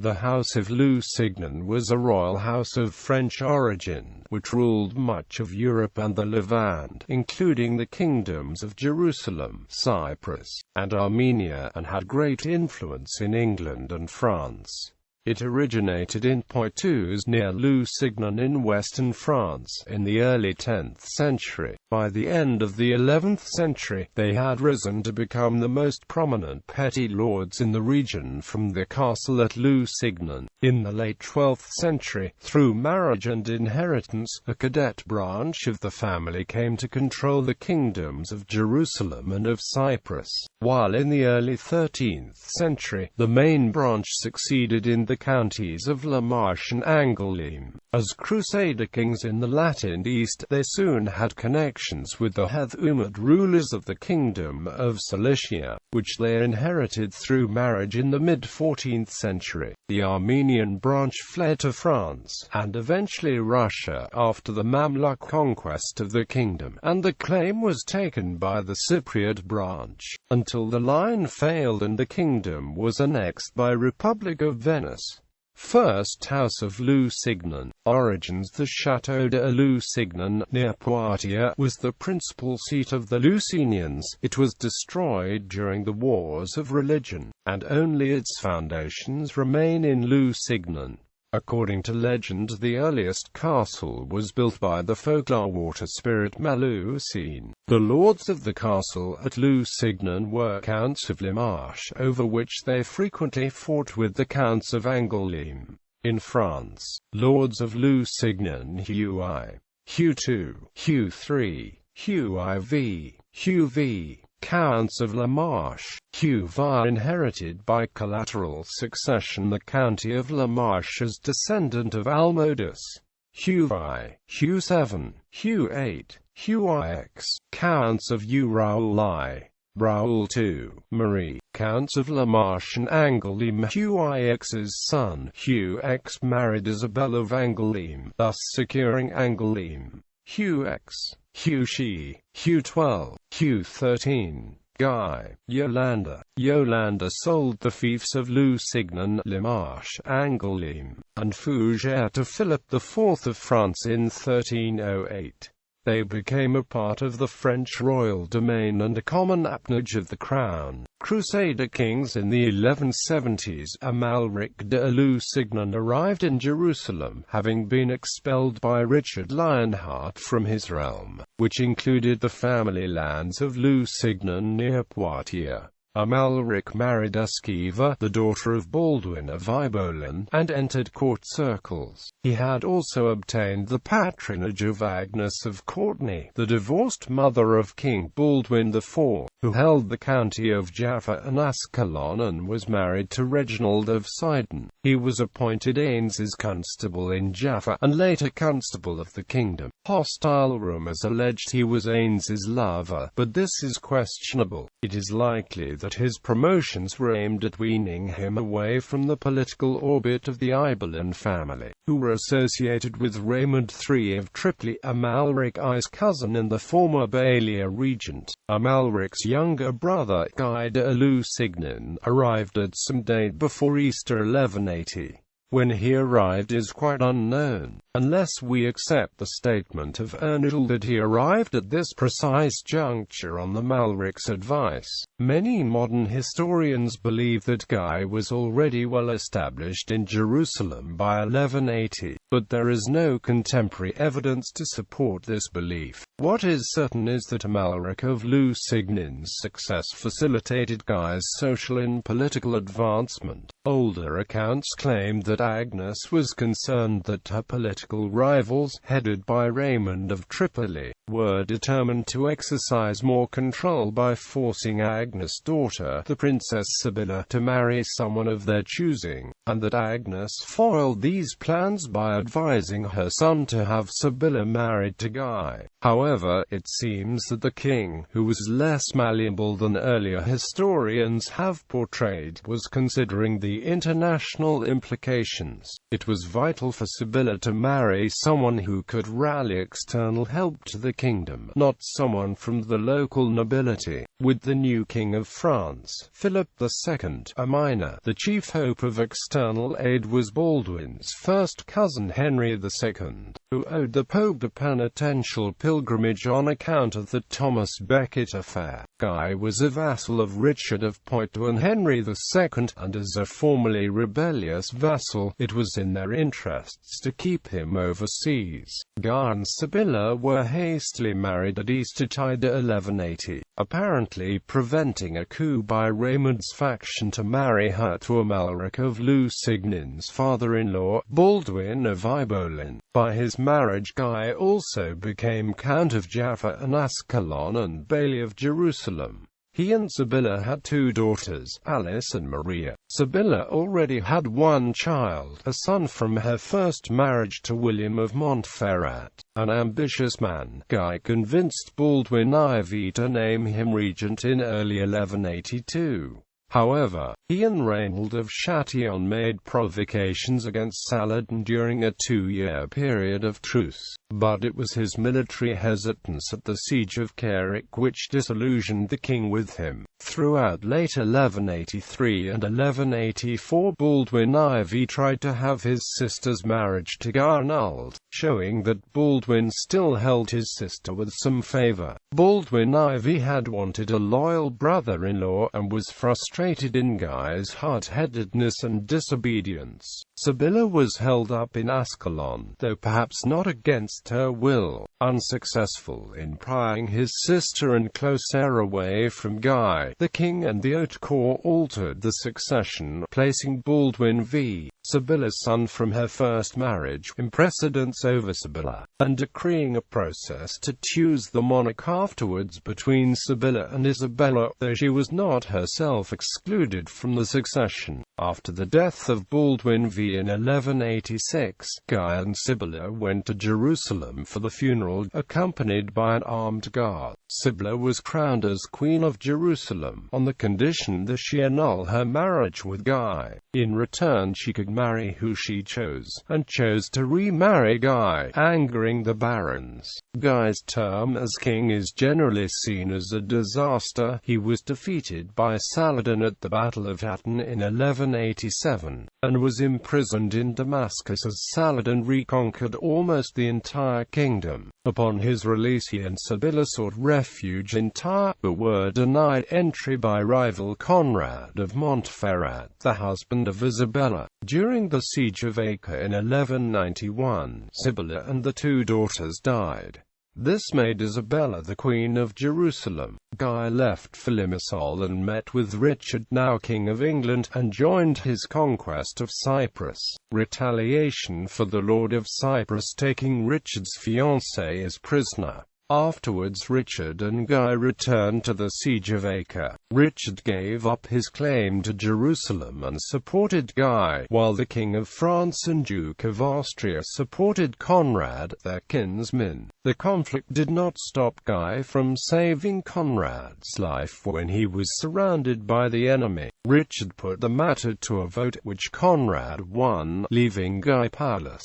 The House of Lusignan was a royal house of French origin, which ruled much of Europe and the Levant, including the kingdoms of Jerusalem, Cyprus, and Armenia, and had great influence in England and France. It originated in Poitou near Lusignan in western France in the early 10th century. By the end of the 11th century, they had risen to become the most prominent petty lords in the region from the castle at Lusignan. In the late 12th century, through marriage and inheritance, a cadet branch of the family came to control the kingdoms of Jerusalem and of Cyprus, while in the early 13th century, the main branch succeeded in the counties of Marche and Angoulême. As Crusader kings in the Latin East, they soon had connections with the Hethumid rulers of the Kingdom of Cilicia, which they inherited through marriage in the mid-14th century. The Armenian branch fled to France, and eventually Russia, after the Mamluk conquest of the kingdom, and the claim was taken by the Cypriot branch, until the line failed and the kingdom was annexed by Republic of Venice. First House of Lusignan. Origins. The Château de Lusignan, near Poitou, was the principal seat of the Lusignans. It was destroyed during the Wars of Religion, and only its foundations remain in Lusignan. According to legend, the earliest castle was built by the folklore water spirit Melusine. The lords of the castle at Lusignan were Counts of Marche, over which they frequently fought with the Counts of Angoulême. In France, lords of Lusignan Hugh I, Hugh II, Hugh III, Hugh IV, Hugh V, Counts of Marche, Hugh V inherited by collateral succession the county of Marche as descendant of Almodus. Hugh I, Hugh VII, Hugh VIII, Hugh IX, Counts of Raoul I, Raoul II, Marie, Counts of Marche and Angoulême. Hugh IX's son, Hugh X, married Isabel of Angoulême, thus securing Angoulême. Hugh X, Hugh She, Hugh XII, Hugh XIII, Guy, Yolanda. Yolanda sold the fiefs of Lusignan, Marche, Angoulême, and Fougères to Philip IV of France in 1308. They became a part of the French royal domain and a common appanage of the crown. Crusader kings in the 1170s, Amalric de Lusignan arrived in Jerusalem, having been expelled by Richard Lionheart from his realm, which included the family lands of Lusignan near Poitiers. Amalric married Esquiva, the daughter of Baldwin of Ibolan, and entered court circles. He had also obtained the patronage of Agnes of Courtenay, the divorced mother of King Baldwin IV, who held the county of Jaffa and Ascalon and was married to Reginald of Sidon. He was appointed Ains's constable in Jaffa, and later constable of the kingdom. Hostile rumors alleged he was Ains's lover, but this is questionable. It is likely that his promotions were aimed at weaning him away from the political orbit of the Ibolan family, who were associated with Raymond III of Tripoli, Amalric I's cousin and the former Balia regent. Amalric's younger brother, Guy de Lusignan, arrived at some date before Easter 1180. When he arrived is quite unknown, unless we accept the statement of Ernadil that he arrived at this precise juncture on the Amalric's advice. Many modern historians believe that Guy was already well established in Jerusalem by 1180, but there is no contemporary evidence to support this belief. What is certain is that Amalric of Lusignan's success facilitated Guy's social and political advancement. Older accounts claim that Agnes was concerned that her political rivals, headed by Raymond of Tripoli, were determined to exercise more control by forcing Agnes' daughter, the Princess Sibylla, to marry someone of their choosing, and that Agnes foiled these plans by advising her son to have Sibylla married to Guy. However, it seems that the king, who was less malleable than earlier historians have portrayed, was considering the international implications. It was vital for Sibylla to marry someone who could rally external help to the kingdom, not someone from the local nobility. With the new King of France, Philip II, a minor, the chief hope of external aid was Baldwin's first cousin Henry II, who owed the Pope a penitential pilgrimage on account of the Thomas Becket affair. Guy was a vassal of Richard of Poitou and Henry II, and as a formerly rebellious vassal, it was in their interests to keep him overseas. Guy and Sibylla were hastily married at Eastertide 1180, apparently preventing a coup by Raymond's faction to marry her to Amalric of Lusignan's father-in-law, Baldwin of Ibolin. By his marriage Guy also became Count of Jaffa and Ascalon and Bailey of Jerusalem. He and Sibylla had two daughters, Alice and Maria. Sibylla already had one child, a son from her first marriage to William of Montferrat. An ambitious man, Guy convinced Baldwin IV to name him regent in early 1182. However, he and Raynald of Châtillon made provocations against Saladin during a 2-year period of truce, but it was his military hesitance at the siege of Carrick which disillusioned the king with him. Throughout late 1183 and 1184 Baldwin IV tried to have his sister's marriage to Guy annulled, showing that Baldwin still held his sister with some favour. Baldwin IV had wanted a loyal brother-in-law and was frustrated in Guy's hard-headedness and disobedience. Sibylla was held up in Ascalon, though perhaps not against her will, unsuccessful in prying his sister and close heir away from Guy. The king and the haute court altered the succession, placing Baldwin v. Sibylla's son from her first marriage in precedence over Sibylla, and decreeing a process to choose the monarch afterwards between Sibylla and Isabella, though she was not herself excluded from the succession. After the death of Baldwin V in 1186, Guy and Sibylla went to Jerusalem for the funeral, accompanied by an armed guard. Sibylla was crowned as Queen of Jerusalem, on the condition that she annul her marriage with Guy. In return she could marry who she chose, and chose to remarry Guy, angering the barons. Guy's term as king is generally seen as a disaster. He was defeated by Saladin at the Battle of Hattin in 1187, and was imprisoned in Damascus as Saladin reconquered almost the entire kingdom. Upon his release he and Sibylla sought refuge in Tyre, but were denied entry by rival Conrad of Montferrat, the husband of Isabella. During the siege of Acre in 1191, Sibylla and the two daughters died. This made Isabella the Queen of Jerusalem. Guy left for Limassol and met with Richard, now King of England, and joined his conquest of Cyprus. Retaliation for the Lord of Cyprus taking Richard's fiancée as prisoner. Afterwards Richard and Guy returned to the siege of Acre. Richard gave up his claim to Jerusalem and supported Guy, while the King of France and Duke of Austria supported Conrad, their kinsman. The conflict did not stop Guy from saving Conrad's life when he was surrounded by the enemy. Richard put the matter to a vote, which Conrad won, leaving Guy powerless.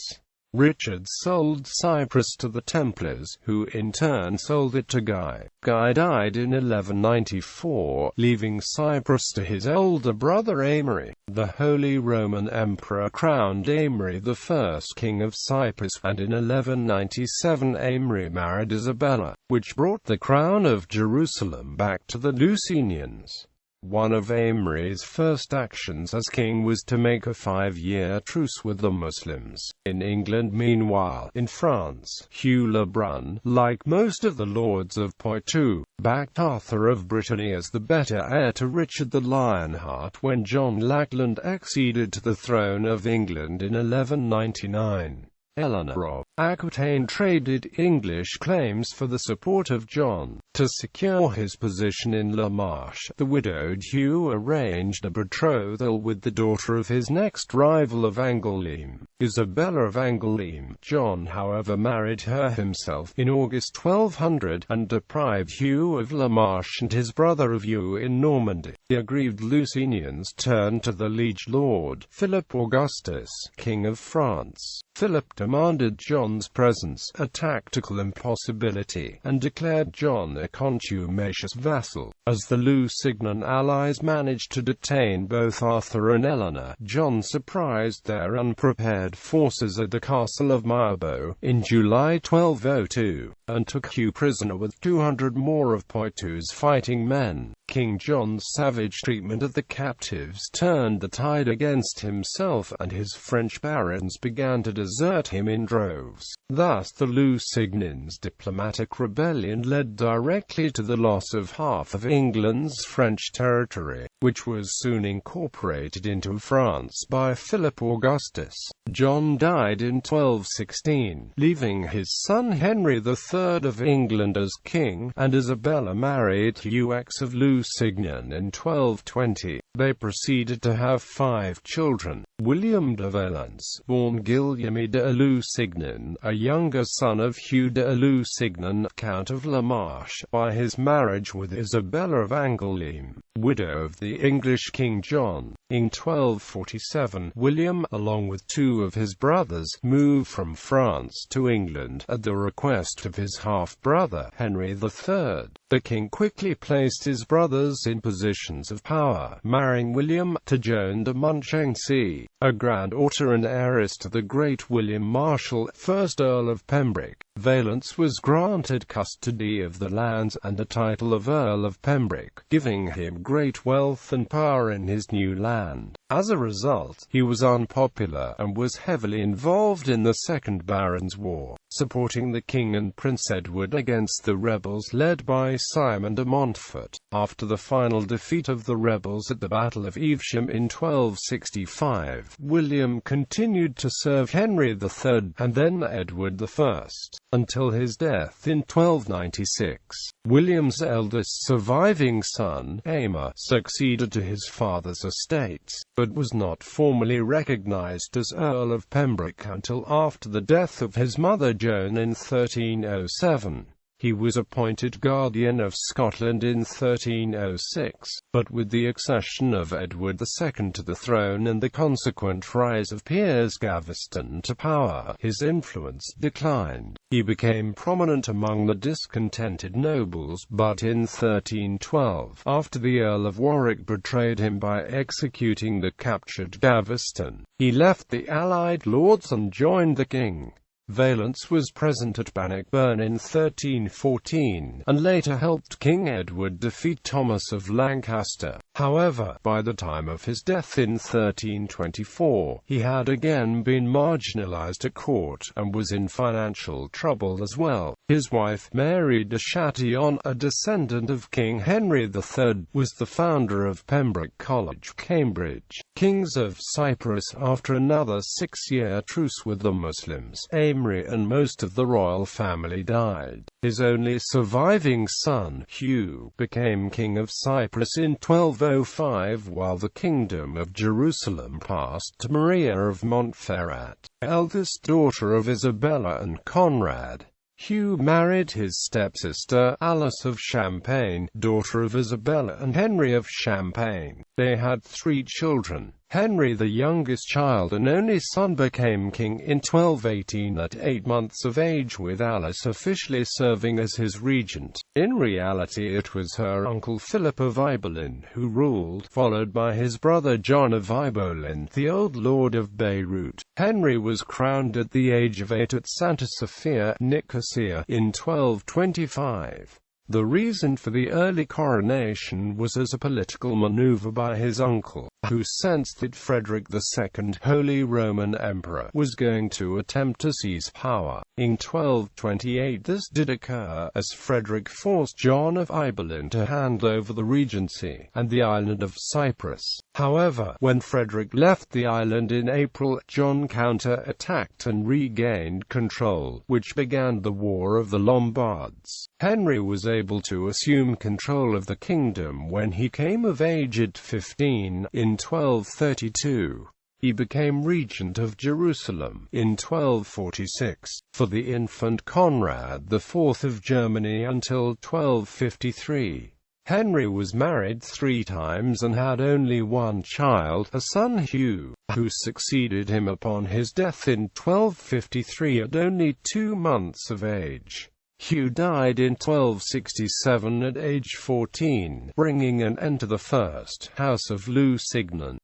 Richard sold Cyprus to the Templars, who in turn sold it to Guy. Guy died in 1194, leaving Cyprus to his older brother Aimery. The Holy Roman Emperor crowned Aimery I King of Cyprus, and in 1197 Aimery married Isabella, which brought the crown of Jerusalem back to the Lusignans. One of Aimery's first actions as king was to make a 5-year truce with the Muslims. In England meanwhile, in France, Hugh Le Brun, like most of the lords of Poitou, backed Arthur of Brittany as the better heir to Richard the Lionheart when John Lackland acceded to the throne of England in 1199. Eleanor of Aquitaine traded English claims for the support of John. To secure his position in La Marche, the widowed Hugh arranged a betrothal with the daughter of his next rival of Angoulême, Isabella of Angoulême. John, however, married her himself in August 1200, and deprived Hugh of La Marche and his brother of Eu in Normandy. The aggrieved Lusignans turned to the liege lord, Philip Augustus, King of France. Philip demanded John's presence, a tactical impossibility, and declared John a contumacious vassal. As the Lusignan allies managed to detain both Arthur and Eleanor, John surprised their unprepared forces at the castle of Marche in July 1202, and took Hugh prisoner with 200 more of Poitou's fighting men. King John's savage treatment of the captives turned the tide against himself, and his French barons began to desert him in droves. Thus the Lusignans' diplomatic rebellion led directly to the loss of half of England's French territory, which was soon incorporated into France by Philip Augustus. John died in 1216, leaving his son Henry III of England as king, and Isabella married Hugh of Lusignan in 1220. They proceeded to have 5 children. William de Valence, born Guillaume de Lusignan, a younger son of Hugh de Lusignan, Count of La Marche, by his marriage with Isabella of Angoulême, widow of the English King John. In 1247, William, along with 2 of his brothers, moved from France to England at the request of his half-brother, Henry III. The king quickly placed his brothers in positions of power, marrying William to Joan de Montchengcy, a granddaughter and heiress to the great William Marshal, 1st Earl of Pembroke. Valence was granted custody of the lands and the title of Earl of Pembroke, giving him great wealth and power in his new land. As a result, he was unpopular, and was heavily involved in the Second Barons' War, supporting the king and Prince Edward against the rebels led by Simon de Montfort. After the final defeat of the rebels at the Battle of Evesham in 1265, William continued to serve Henry III, and then Edward I, until his death in 1296. William's eldest surviving son, Aymer, succeeded to his father's estates, but was not formally recognized as Earl of Pembroke until after the death of his mother Joan in 1307. He was appointed Guardian of Scotland in 1306, but with the accession of Edward II to the throne and the consequent rise of Piers Gaveston to power, his influence declined. He became prominent among the discontented nobles, but in 1312, after the Earl of Warwick betrayed him by executing the captured Gaveston, he left the allied lords and joined the king. Valence was present at Bannockburn in 1314, and later helped King Edward defeat Thomas of Lancaster. However, by the time of his death in 1324, he had again been marginalized at court, and was in financial trouble as well. His wife, Mary de Chatillon, a descendant of King Henry III, was the founder of Pembroke College, Cambridge. Kings of Cyprus, after another 6-year truce with the Muslims, and most of the royal family died. His only surviving son, Hugh, became King of Cyprus in 1205, while the Kingdom of Jerusalem passed to Maria of Montferrat, eldest daughter of Isabella and Conrad. Hugh married his stepsister, Alice of Champagne, daughter of Isabella and Henry of Champagne. They had 3 children. Henry, the youngest child and only son, became king in 1218 at 8 months of age, with Alice officially serving as his regent. In reality it was her uncle Philip of Ibelin who ruled, followed by his brother John of Ibelin, the old lord of Beirut. Henry was crowned at the age of 8 at Santa Sophia, Nicosia, in 1225. The reason for the early coronation was as a political maneuver by his uncle, who sensed that Frederick II, Holy Roman Emperor, was going to attempt to seize power. In 1228 this did occur, as Frederick forced John of Ibelin to hand over the regency and the island of Cyprus. However, when Frederick left the island in April, John counter-attacked and regained control, which began the War of the Lombards. Henry was able to assume control of the kingdom when he came of age at 15, in 1232. He became regent of Jerusalem in 1246, for the infant Conrad IV of Germany until 1253. Henry was married 3 times and had only one child, a son Hugh, who succeeded him upon his death in 1253 at only 2 months of age. Hugh died in 1267 at age 14, bringing an end to the first House of Lusignan.